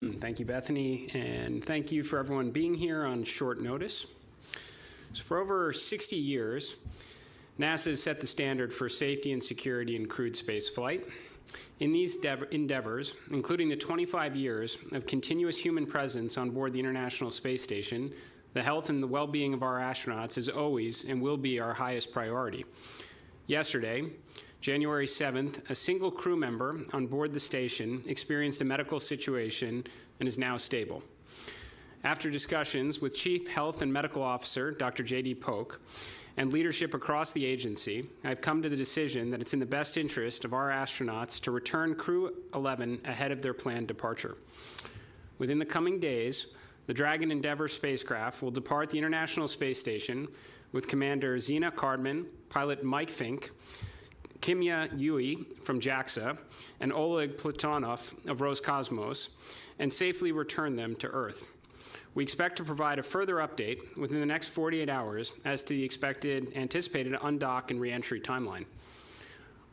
Thank you, Bethany, and thank you for everyone being here on short notice. So for over 60 years, NASA has set the standard for safety and security in crewed space flight. In these endeavors, including the 25 years of continuous human presence on board the International Space Station, the health and the well-being of our astronauts is always and will be our highest priority. Yesterday, January 7th, a single crew member on board the station experienced a medical situation and is now stable. After discussions with Chief Health and Medical Officer Dr. J.D. Polk and leadership across the agency, I've come to the decision that it's in the best interest of our astronauts to return Crew 11 ahead of their planned departure. Within the coming days, the Dragon Endeavour spacecraft will depart the International Space Station with Commander Zena Cardman, pilot Mike Fink, Kimya Yui from JAXA, and Oleg Platonov of Roscosmos, and safely return them to Earth. We expect to provide a further update within the next 48 hours as to the anticipated undock and reentry timeline.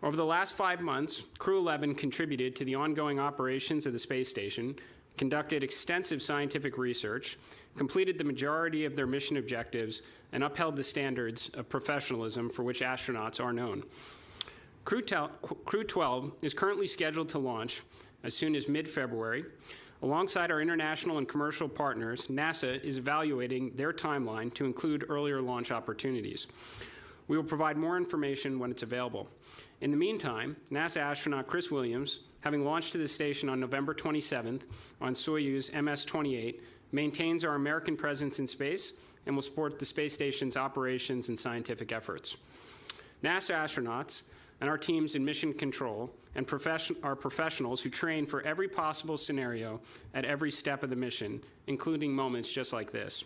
Over the last 5 months, Crew 11 contributed to the ongoing operations of the space station, conducted extensive scientific research, completed the majority of their mission objectives, and upheld the standards of professionalism for which astronauts are known. Crew 12 is currently scheduled to launch as soon as mid-February. Alongside our international and commercial partners, NASA is evaluating their timeline to include earlier launch opportunities. We will provide more information when it's available. In the meantime, NASA astronaut Chris Williams, having launched to the station on November 27th on Soyuz MS-28, maintains our American presence in space and will support the space station's operations and scientific efforts. NASA astronauts and our teams in mission control and our professionals who train for every possible scenario at every step of the mission, including moments just like this.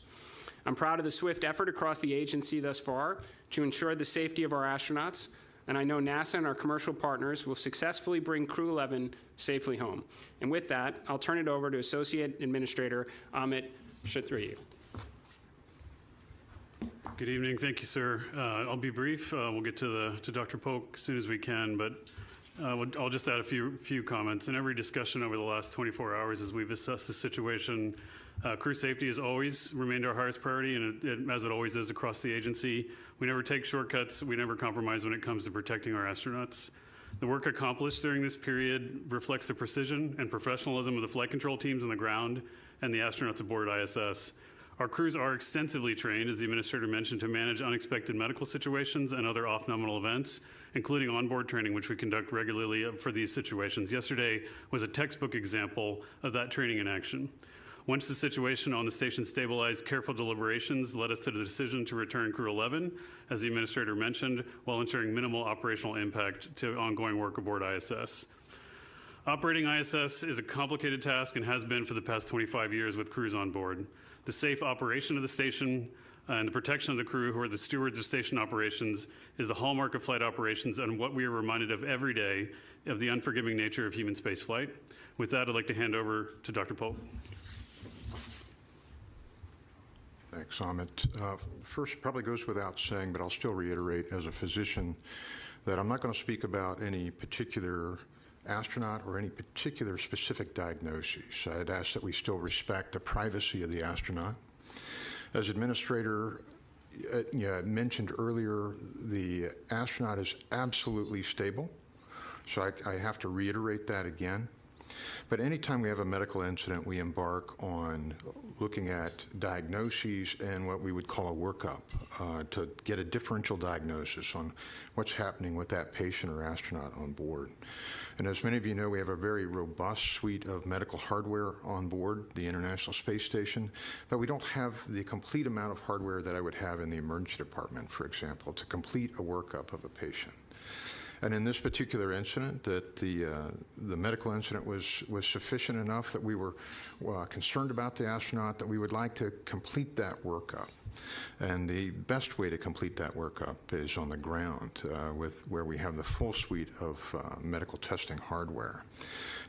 I'm proud of the swift effort across the agency thus far to ensure the safety of our astronauts, and I know NASA and our commercial partners will successfully bring Crew 11 safely home. And with that, I'll turn it over to Associate Administrator Amit Kshatriya. Good evening. Thank you, sir. I'll be brief. We'll get to Dr. Polk as soon as we can, but I'll just add a few comments. In every discussion over the last 24 hours as we've assessed the situation, crew safety has always remained our highest priority, and as it always is across the agency. We never take shortcuts. We never compromise when it comes to protecting our astronauts. The work accomplished during this period reflects the precision and professionalism of the flight control teams on the ground and the astronauts aboard ISS. Our crews are extensively trained, as the administrator mentioned, to manage unexpected medical situations and other off-nominal events, including onboard training, which we conduct regularly for these situations. Yesterday was a textbook example of that training in action. Once the situation on the station stabilized, careful deliberations led us to the decision to return Crew 11, as the administrator mentioned, while ensuring minimal operational impact to ongoing work aboard ISS. Operating ISS is a complicated task and has been for the past 25 years with crews on board. The safe operation of the station and the protection of the crew, who are the stewards of station operations, is the hallmark of flight operations and what we are reminded of every day of the unforgiving nature of human space flight. With that, I'd like to hand over to Dr. Polk. Thanks, Amit. First, probably goes without saying, but I'll still reiterate as a physician that I'm not going to speak about any particular astronaut or any particular specific diagnoses. I'd ask that we still respect the privacy of the astronaut. As administrator mentioned earlier, the astronaut is absolutely stable, so I have to reiterate that again. But anytime we have a medical incident, we embark on looking at diagnoses and what we would call a workup to get a differential diagnosis on what's happening with that patient or astronaut on board. And as many of you know, we have a very robust suite of medical hardware on board the International Space Station, but we don't have the complete amount of hardware that I would have in the emergency department, for example, to complete a workup of a patient. And in this particular incident, that the medical incident was sufficient enough that we were concerned about the astronaut, that we would like to complete that workup. And the best way to complete that workup is on the ground, where we have the full suite of medical testing hardware.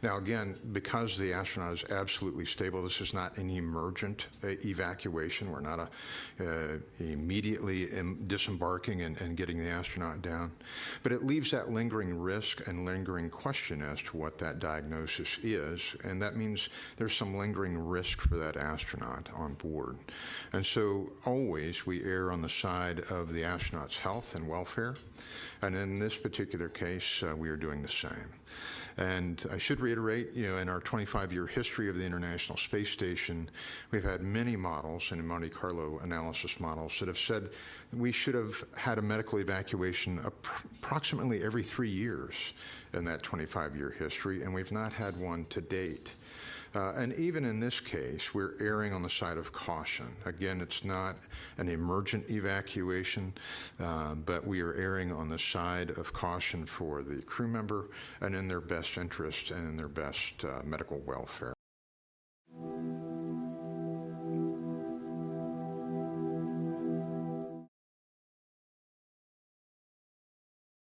Now, again, because the astronaut is absolutely stable, this is not an emergent evacuation. We're not immediately disembarking and getting the astronaut down. But it leaves that that lingering risk and lingering question as to what that diagnosis is, and that means there's some lingering risk for that astronaut on board. And so always we err on the side of the astronaut's health and welfare, and in this particular case, we are doing the same. And I should reiterate, in our 25-year history of the International Space Station, we've had many models and Monte Carlo analysis models that have said we should have had a medical evacuation approximately every 3 years in that 25-year history, and we've not had one to date. And even in this case, we're erring on the side of caution. Again, it's not an emergent evacuation, but we are erring on the side of caution for the crew member and in their best interest and in their best medical welfare.